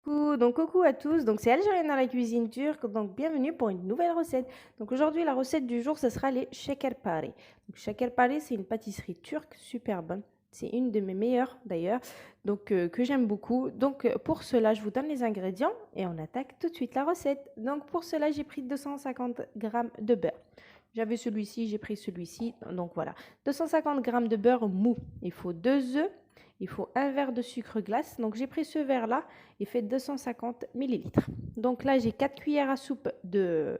Coucou à tous, donc c'est Algérienne dans la cuisine turque, donc bienvenue pour une nouvelle recette. Donc aujourd'hui la recette du jour ce sera les şekerpare. Donc şekerpare c'est une pâtisserie turque super bonne, c'est une de mes meilleures d'ailleurs, donc que j'aime beaucoup. Donc pour cela je vous donne les ingrédients et on attaque tout de suite la recette. Donc pour cela j'ai pris 250 g de beurre. J'avais celui-ci, j'ai pris celui-ci, donc voilà. 250 g de beurre mou, il faut 2 œufs. Il faut un verre de sucre glace. Donc j'ai pris ce verre-là, il fait 250 millilitres. Donc là j'ai 4 cuillères à soupe de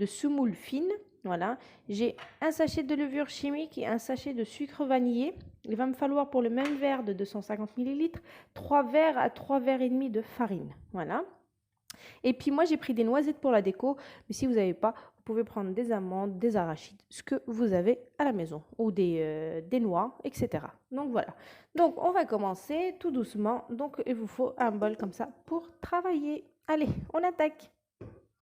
semoule fine. Voilà. J'ai un sachet de levure chimique et un sachet de sucre vanillé. Il va me falloir pour le même verre de 250 millilitres 3 verres à 3 verres et demi de farine. Voilà. Et puis moi j'ai pris des noisettes pour la déco, mais si vous n'avez pas, vous pouvez prendre des amandes, des arachides, ce que vous avez à la maison, ou des noix, etc. Donc voilà. Donc on va commencer tout doucement. Donc il vous faut un bol comme ça pour travailler. Allez, on attaque.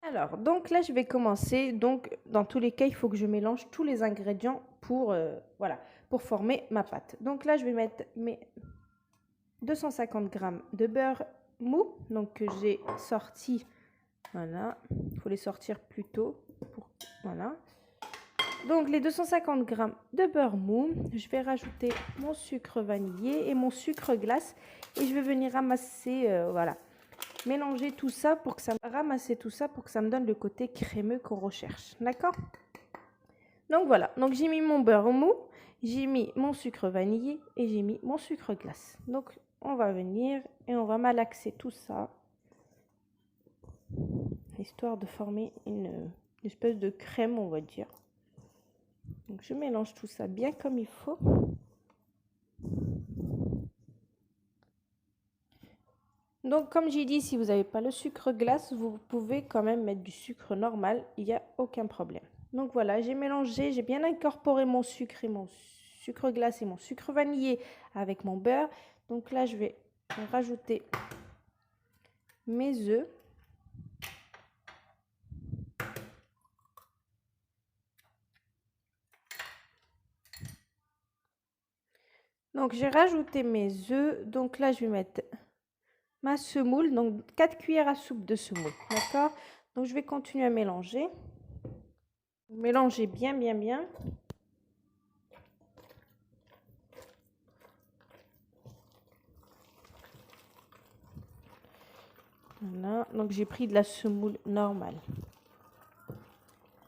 Alors, donc là je vais commencer. Donc dans tous les cas, il faut que je mélange tous les ingrédients pour, voilà, pour former ma pâte. Donc là je vais mettre mes 250 g de beurre mou, donc que j'ai sorti. Voilà, il faut les sortir plus tôt. Voilà. Donc les 250 g de beurre mou, je vais rajouter mon sucre vanillé et mon sucre glace et je vais venir ramasser, voilà, mélanger tout ça pour que ça me donne le côté crémeux qu'on recherche. D'accord? Donc voilà, donc j'ai mis mon beurre mou, j'ai mis mon sucre vanillé et j'ai mis mon sucre glace. Donc on va venir et on va malaxer tout ça, histoire de former une espèce de crème, on va dire. Donc je mélange tout ça bien comme il faut. Donc comme j'ai dit, si vous n'avez pas le sucre glace, vous pouvez quand même mettre du sucre normal, il n'y a aucun problème. Donc voilà, j'ai mélangé, j'ai bien incorporé mon sucre et mon sucre glace et mon sucre vanillé avec mon beurre. Donc là, je vais rajouter mes œufs. Donc j'ai rajouté mes œufs. Donc là, je vais mettre ma semoule, donc 4 cuillères à soupe de semoule, d'accord? Donc je vais continuer à mélanger. Mélangez bien, bien, bien. Voilà, donc j'ai pris de la semoule normale.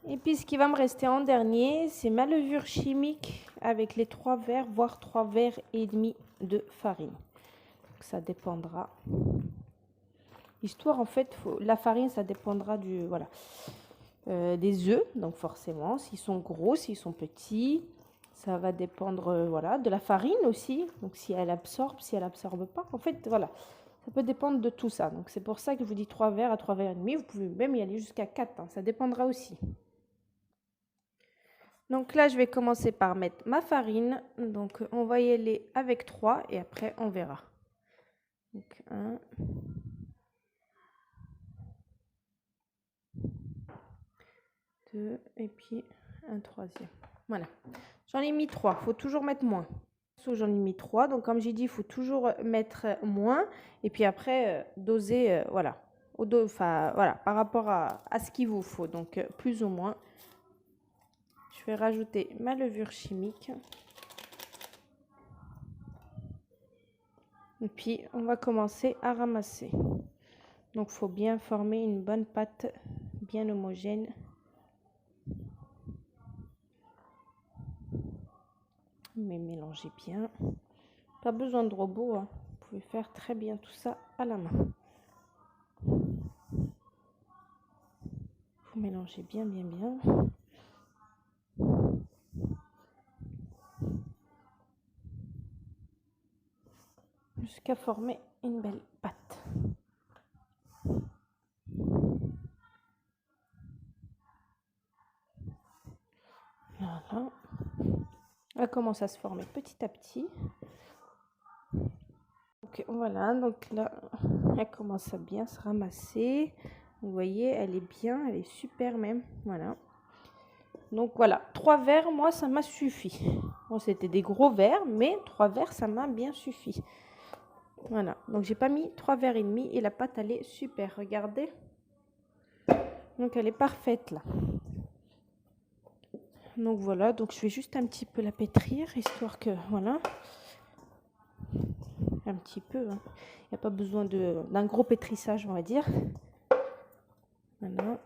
Et puis ce qui va me rester en dernier, c'est ma levure chimique avec les 3 verres, voire 3 verres et demi de farine. Donc ça dépendra. L'histoire, en fait, la farine, ça dépendra du, voilà, des œufs, donc forcément, s'ils sont gros, s'ils sont petits. Ça va dépendre, voilà, de la farine aussi. Donc si elle absorbe, si elle absorbe pas. En fait, voilà. Ça peut dépendre de tout ça. Donc c'est pour ça que je vous dis 3 verres à 3 verres et demi. Vous pouvez même y aller jusqu'à 4. Hein. Ça dépendra aussi. Donc là, je vais commencer par mettre ma farine. Donc on va y aller avec 3 et après on verra. Donc 1, 2 et puis un troisième. Voilà. J'en ai mis 3. Il faut toujours mettre moins. J'en ai mis 3. Donc comme j'ai dit, il faut toujours mettre moins. Et puis après, doser, voilà. Voilà, par rapport à ce qu'il vous faut. Donc plus ou moins. Je vais rajouter ma levure chimique. Et puis, on va commencer à ramasser. Donc, il faut bien former une bonne pâte, bien homogène. Mais mélangez bien. Pas besoin de robot, hein. Vous pouvez faire très bien tout ça à la main. Vous mélangez bien, bien, bien. Jusqu'à former une belle pâte. Voilà. Elle commence à se former petit à petit. Donc voilà, donc là, elle commence à bien se ramasser. Vous voyez, elle est bien, elle est super même. Voilà. Donc voilà, 3 verres, moi, ça m'a suffi. Bon, c'était des gros verres, mais 3 verres, ça m'a bien suffi. Voilà, donc j'ai pas mis 3 verres et demi et la pâte elle est super, regardez. Donc elle est parfaite là. Donc voilà, donc je vais juste un petit peu la pétrir, histoire que, voilà, un petit peu, hein. Il n'y a pas besoin d'un gros pétrissage, on va dire. Voilà.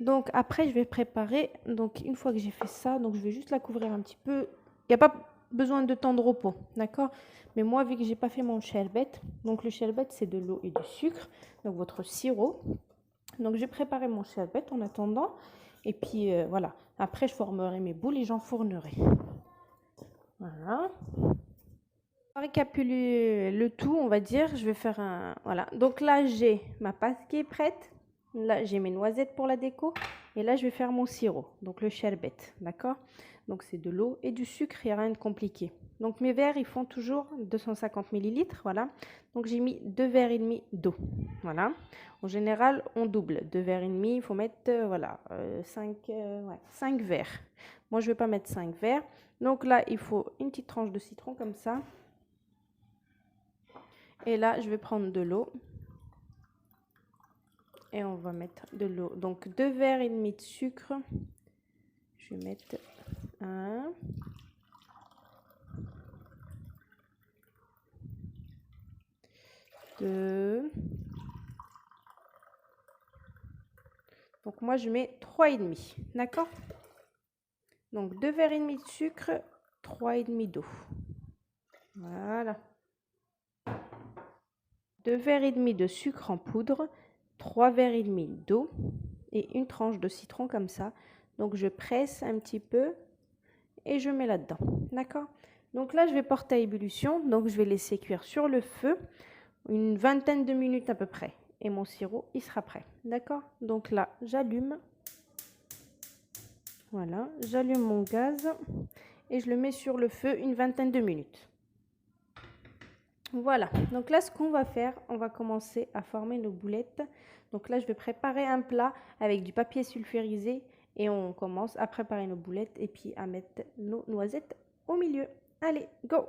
Donc après, je vais préparer, donc une fois que j'ai fait ça, donc je vais juste la couvrir un petit peu. Il n'y a pas besoin de temps de repos, d'accord? Mais moi, vu que j'ai pas fait mon sherbet, donc le sherbet, c'est de l'eau et du sucre, donc votre sirop. Donc je vais préparer mon sherbet en attendant. Et puis voilà, après je formerai mes boules et j'enfournerai. Voilà. Pour récapituler le tout, on va dire, je vais faire un... Voilà, donc là j'ai ma pâte qui est prête. Là j'ai mes noisettes pour la déco. Et là je vais faire mon sirop, donc le sherbet, d'accord? Donc c'est de l'eau et du sucre, il n'y a rien de compliqué. Donc mes verres, ils font toujours 250 millilitres, voilà. Donc j'ai mis 2 verres et demi d'eau, voilà. En général, on double. 2 verres et demi, il faut mettre, voilà, 5 verres. Moi, je ne vais pas mettre 5 verres. Donc là, il faut une petite tranche de citron comme ça. Et là, je vais prendre de l'eau. Et on va mettre de l'eau. Donc 2 verres et demi de sucre. Je vais mettre 1. 2. Donc moi je mets 3 et demi, d'accord? Donc 2 verres et demi de sucre, 3 et demi d'eau. Voilà. 2 verres et demi de sucre en poudre, 3 verres et demi d'eau et une tranche de citron comme ça. Donc je presse un petit peu et je mets là-dedans, d'accord? Donc là je vais porter à ébullition, donc je vais laisser cuire sur le feu une vingtaine de minutes à peu près. Et mon sirop, il sera prêt, d'accord? Donc là, j'allume. Voilà, j'allume mon gaz et je le mets sur le feu une vingtaine de minutes. Voilà, donc là, ce qu'on va faire, on va commencer à former nos boulettes. Donc là, je vais préparer un plat avec du papier sulfurisé et on commence à préparer nos boulettes et puis à mettre nos noisettes au milieu. Allez, go!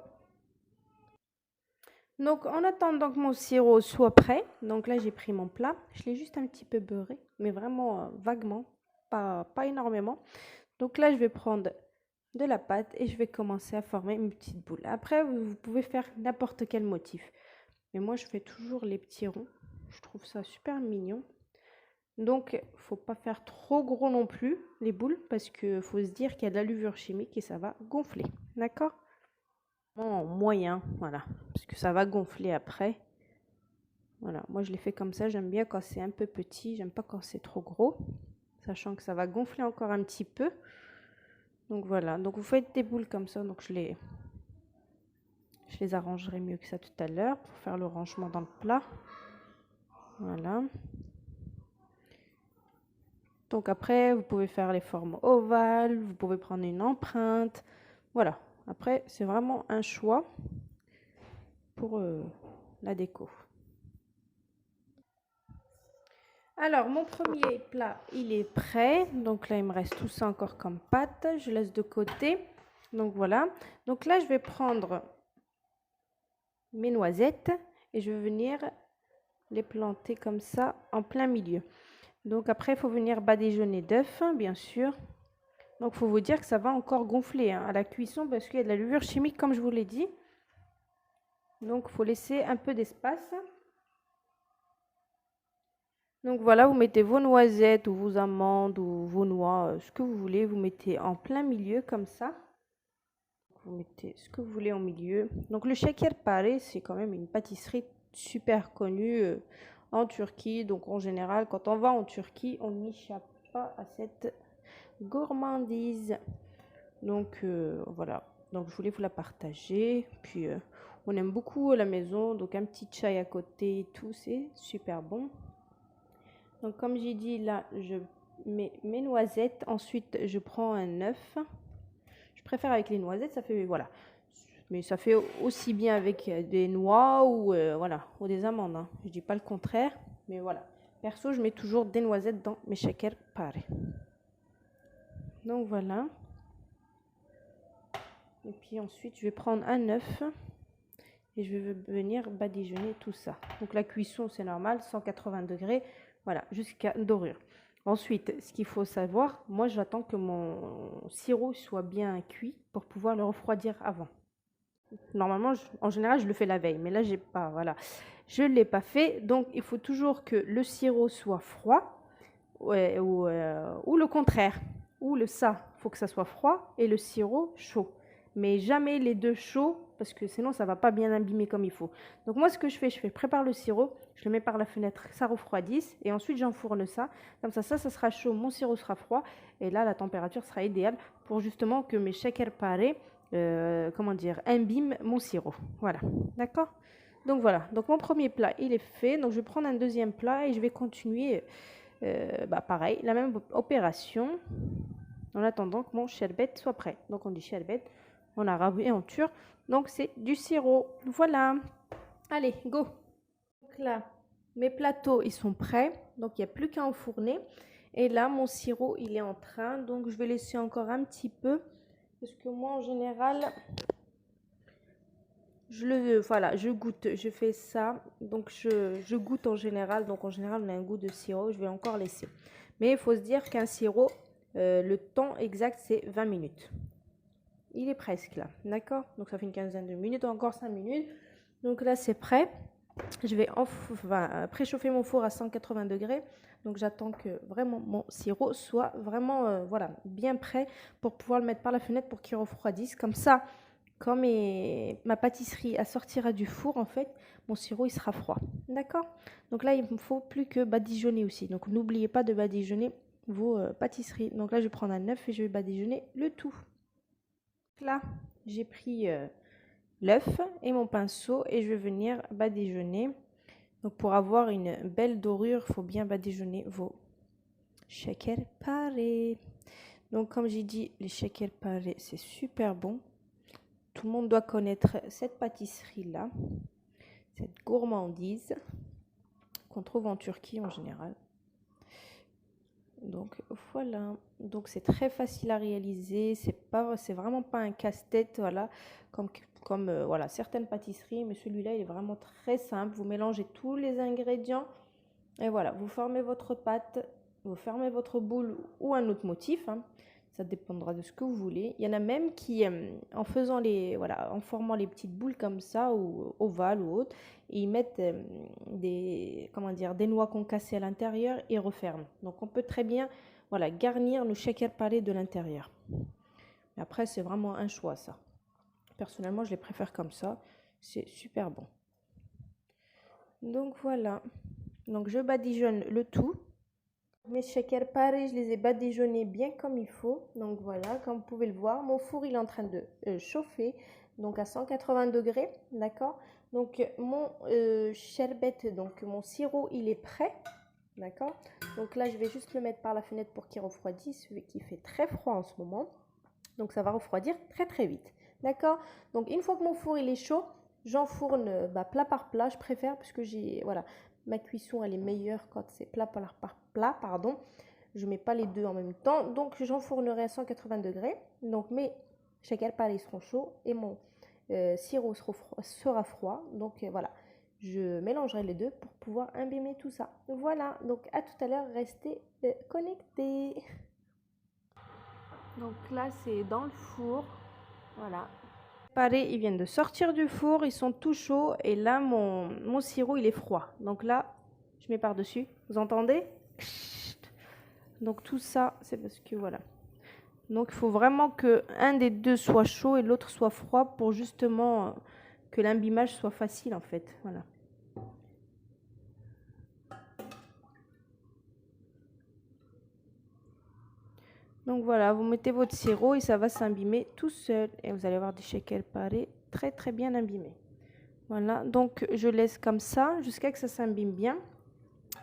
Donc, en attendant que mon sirop soit prêt, donc là, j'ai pris mon plat. Je l'ai juste un petit peu beurré, mais vraiment vaguement, pas énormément. Donc là, je vais prendre de la pâte et je vais commencer à former une petite boule. Après, vous pouvez faire n'importe quel motif. Mais moi, je fais toujours les petits ronds. Je trouve ça super mignon. Donc, faut pas faire trop gros non plus, les boules, parce qu'il faut se dire qu'il y a de la levure chimique et ça va gonfler. D'accord? En moyen, voilà, parce que ça va gonfler après. Voilà, moi je les fais comme ça, j'aime bien quand c'est un peu petit, j'aime pas quand c'est trop gros, sachant que ça va gonfler encore un petit peu. Donc voilà, donc vous faites des boules comme ça, donc je les arrangerai mieux que ça tout à l'heure pour faire le rangement dans le plat. Voilà. Donc après, vous pouvez faire les formes ovales, vous pouvez prendre une empreinte. Voilà, après c'est vraiment un choix pour la déco. Alors, mon premier plat, il est prêt. Donc là, il me reste tout ça encore comme pâte. Je laisse de côté. Donc voilà. Donc là, je vais prendre mes noisettes et je vais venir les planter comme ça en plein milieu. Donc après, il faut venir badigeonner d'œufs, bien sûr. Donc, il faut vous dire que ça va encore gonfler à la cuisson parce qu'il y a de la levure chimique, comme je vous l'ai dit. Donc, il faut laisser un peu d'espace. Donc voilà, vous mettez vos noisettes ou vos amandes ou vos noix, ce que vous voulez, vous mettez en plein milieu comme ça. Vous mettez ce que vous voulez au milieu. Donc le şekerpare, c'est quand même une pâtisserie super connue en Turquie. Donc en général, quand on va en Turquie, on n'échappe pas à cette gourmandise. Donc voilà, donc je voulais vous la partager. Puis on aime beaucoup à la maison, donc un petit chai à côté et tout, c'est super bon. Donc comme j'ai dit, là, je mets mes noisettes. Ensuite, je prends un œuf. Je préfère avec les noisettes, ça fait, voilà. Mais ça fait aussi bien avec des noix ou, voilà, ou des amandes. Hein. Je dis pas le contraire, mais voilà. Perso, je mets toujours des noisettes dans mes şekerpare. Donc voilà. Et puis ensuite, je vais prendre un œuf et je vais venir badigeonner tout ça. Donc la cuisson, c'est normal, 180 degrés, voilà, jusqu'à dorure. Ensuite, ce qu'il faut savoir, moi j'attends que mon sirop soit bien cuit pour pouvoir le refroidir avant. Normalement, en général, je le fais la veille, mais là, j'ai pas, voilà, je l'ai pas fait. Donc, il faut toujours que le sirop soit froid, ouais, ou le contraire, ou le ça, faut que ça soit froid et le sirop chaud. Mais jamais les deux chauds, parce que sinon, ça va pas bien imbimer comme il faut. Donc, moi, ce que je prépare le sirop, je le mets par la fenêtre, ça refroidisse, et ensuite, j'enfourne ça. Comme ça sera chaud, mon sirop sera froid, et là, la température sera idéale pour justement que mes shaker parés comment dire, imbime mon sirop. Voilà, d'accord. Donc voilà, donc mon premier plat il est fait, donc je vais prendre un deuxième plat et je vais continuer pareil, la même opération en attendant que mon sherbet soit prêt. Donc on dit sherbet en arabe et en turc, donc c'est du sirop. Voilà, allez go. Donc là mes plateaux ils sont prêts, donc il n'y a plus qu'à enfourner, et là mon sirop il est en train, donc je vais laisser encore un petit peu. Parce que moi, en général, je goûte, je fais ça. Donc, je goûte en général. Donc, en général, on a un goût de sirop. Je vais encore laisser. Mais il faut se dire qu'un sirop, le temps exact, c'est 20 minutes. Il est presque là, d'accord? Donc, ça fait une quinzaine de minutes, encore 5 minutes. Donc là, c'est prêt. Je vais préchauffer mon four à 180 degrés. Donc j'attends que vraiment mon sirop soit vraiment voilà, bien prêt pour pouvoir le mettre par la fenêtre pour qu'il refroidisse. Comme ça, quand ma pâtisserie sortira du four, en fait, mon sirop il sera froid. D'accord? Donc là, il ne me faut plus que badigeonner aussi. Donc n'oubliez pas de badigeonner vos pâtisseries. Donc là, je vais prendre un œuf et je vais badigeonner le tout. Là, j'ai pris l'œuf et mon pinceau et je vais venir badigeonner. Donc pour avoir une belle dorure, il faut bien badigeonner vos shaker parés. Donc comme j'ai dit, les shaker parés, c'est super bon. Tout le monde doit connaître cette pâtisserie-là, cette gourmandise qu'on trouve en Turquie en général. Donc voilà, donc c'est très facile à réaliser, c'est vraiment pas un casse-tête, voilà, comme voilà, certaines pâtisseries, mais celui-là il est vraiment très simple. Vous mélangez tous les ingrédients et voilà, vous formez votre pâte, vous fermez votre boule ou un autre motif, hein. Ça dépendra de ce que vous voulez. Il y en a même qui, en formant les petites boules comme ça, ou ovales ou autres, ils mettent des noix concassées à l'intérieur et referment. Donc on peut très bien, voilà, garnir nos shaker parés de l'intérieur. Mais après, c'est vraiment un choix, ça. Personnellement, je les préfère comme ça. C'est super bon. Donc voilà. Donc je badigeonne le tout. Mes shaker parés, je les ai badigeonnés bien comme il faut. Donc voilà, comme vous pouvez le voir, mon four il est en train de chauffer, donc à 180 degrés, d'accord. Donc mon sherbet, donc mon sirop, il est prêt, d'accord. Donc là, je vais juste le mettre par la fenêtre pour qu'il refroidisse, vu qu'il fait très froid en ce moment. Donc ça va refroidir très très vite, d'accord. Donc une fois que mon four il est chaud, j'enfourne plat par plat, je préfère, parce que voilà, ma cuisson elle est meilleure quand c'est plat par plat, pardon. Je mets pas les deux en même temps, donc j'enfournerai à 180 degrés. Donc mes shaker parés seront chauds et mon sirop sera froid. Donc voilà, je mélangerai les deux pour pouvoir imbimer tout ça. Voilà, donc à tout à l'heure, restez connectés. Donc là, c'est dans le four. Voilà. Parés, ils viennent de sortir du four, ils sont tout chauds. Et là, mon sirop, il est froid. Donc là, je mets par-dessus. Vous entendez? Donc tout ça, c'est parce que voilà. Donc il faut vraiment que un des deux soit chaud et l'autre soit froid pour justement que l'imbimage soit facile en fait. Voilà. Donc voilà, vous mettez votre sirop et ça va s'imbimer tout seul. Et vous allez avoir des shaker parés très très bien imbimés. Voilà, donc je laisse comme ça jusqu'à que ça s'imbibe bien.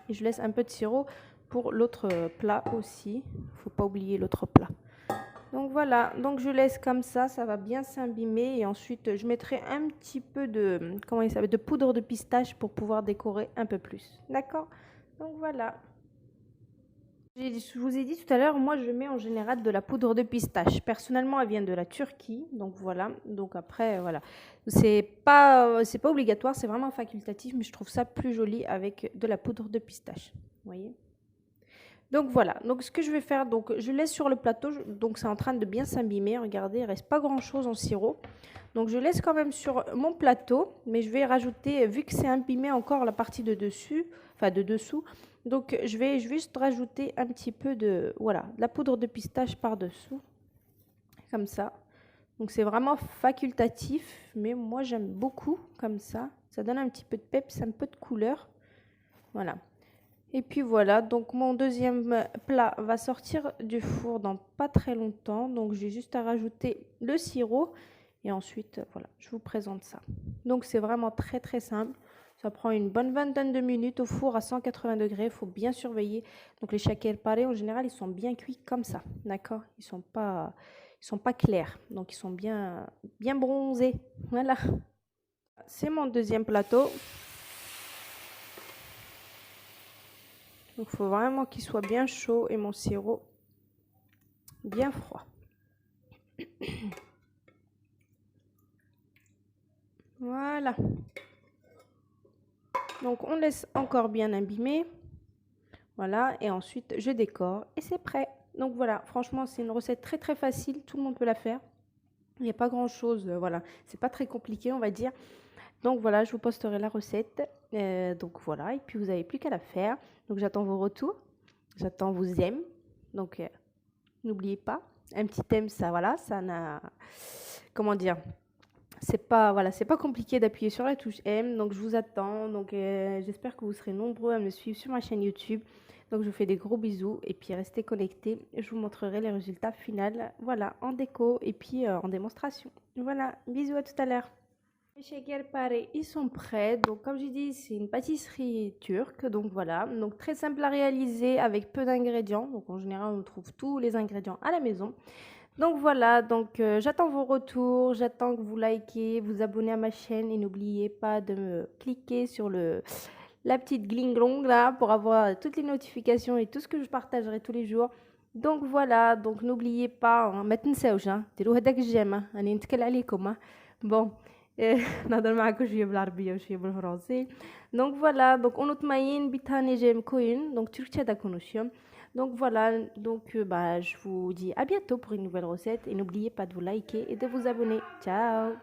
Et je laisse un peu de sirop pour l'autre plat aussi. Il ne faut pas oublier l'autre plat. Donc voilà, donc je laisse comme ça va bien s'imbimer. Et ensuite, je mettrai un petit peu de, de poudre de pistache pour pouvoir décorer un peu plus. D'accord? Donc voilà. Je vous ai dit tout à l'heure, moi je mets en général de la poudre de pistache. Personnellement, elle vient de la Turquie, donc voilà. Donc après, voilà, c'est pas obligatoire, c'est vraiment facultatif, mais je trouve ça plus joli avec de la poudre de pistache. Vous voyez. Donc voilà. Donc ce que je vais faire, donc je laisse sur le plateau. Donc c'est en train de bien s'abîmer. Regardez, il reste pas grand chose en sirop. Donc je laisse quand même sur mon plateau, mais je vais rajouter, vu que c'est imprimé encore la partie de dessus, enfin de dessous, donc je vais juste rajouter un petit peu de, voilà, de la poudre de pistache par-dessous, comme ça. Donc c'est vraiment facultatif, mais moi j'aime beaucoup comme ça. Ça donne un petit peu de peps, un peu de couleur. Voilà. Et puis voilà, donc mon deuxième plat va sortir du four dans pas très longtemps. Donc j'ai juste à rajouter le sirop. Et ensuite, voilà, je vous présente ça. Donc c'est vraiment très très simple. Ça prend une bonne vingtaine de minutes au four à 180 degrés. Il faut bien surveiller. Donc les shaker parés, en général, ils sont bien cuits comme ça. D'accord? Ils sont pas clairs. Donc ils sont bien bronzés. Voilà. C'est mon deuxième plateau. Donc il faut vraiment qu'il soit bien chaud et mon sirop bien froid. Voilà. Donc on laisse encore bien abîmer. Voilà, et ensuite je décore et c'est prêt. Donc voilà, franchement c'est une recette très très facile, tout le monde peut la faire. Il n'y a pas grand chose, voilà, c'est pas très compliqué on va dire. Donc voilà, je vous posterai la recette. Donc voilà, et puis vous n'avez plus qu'à la faire. Donc j'attends vos retours, j'attends vos j'aime. Donc n'oubliez pas, un petit aime, ça voilà, ça n'a, comment dire, c'est pas voilà, c'est pas compliqué d'appuyer sur la touche M. Donc je vous attends. Donc j'espère que vous serez nombreux à me suivre sur ma chaîne YouTube. Donc je vous fais des gros bisous et puis restez connectés. Je vous montrerai les résultats finaux, voilà, en déco et puis en démonstration. Voilà, bisous, à tout à l'heure. Les shakers parés, ils sont prêts. Donc comme je dis, c'est une pâtisserie turque. Donc voilà, donc très simple à réaliser avec peu d'ingrédients. Donc en général, on trouve tous les ingrédients à la maison. Donc voilà, donc j'attends vos retours, j'attends que vous likez, vous abonnez à ma chaîne et n'oubliez pas de me cliquer sur la petite gling-glong là pour avoir toutes les notifications et tout ce que je partagerai tous les jours. Donc voilà, donc n'oubliez pas, ما تنساوش ديروا هداك الجيم راني نتكل عليكم bon نهضر معاكم شويه بالعربيه وشويه بالفرنسي. Donc voilà, donc ونطمئن بتاني جيم كوين donc تركيا دا كونوشيوم. Donc voilà, donc bah, je vous dis à bientôt pour une nouvelle recette et n'oubliez pas de vous liker et de vous abonner. Ciao!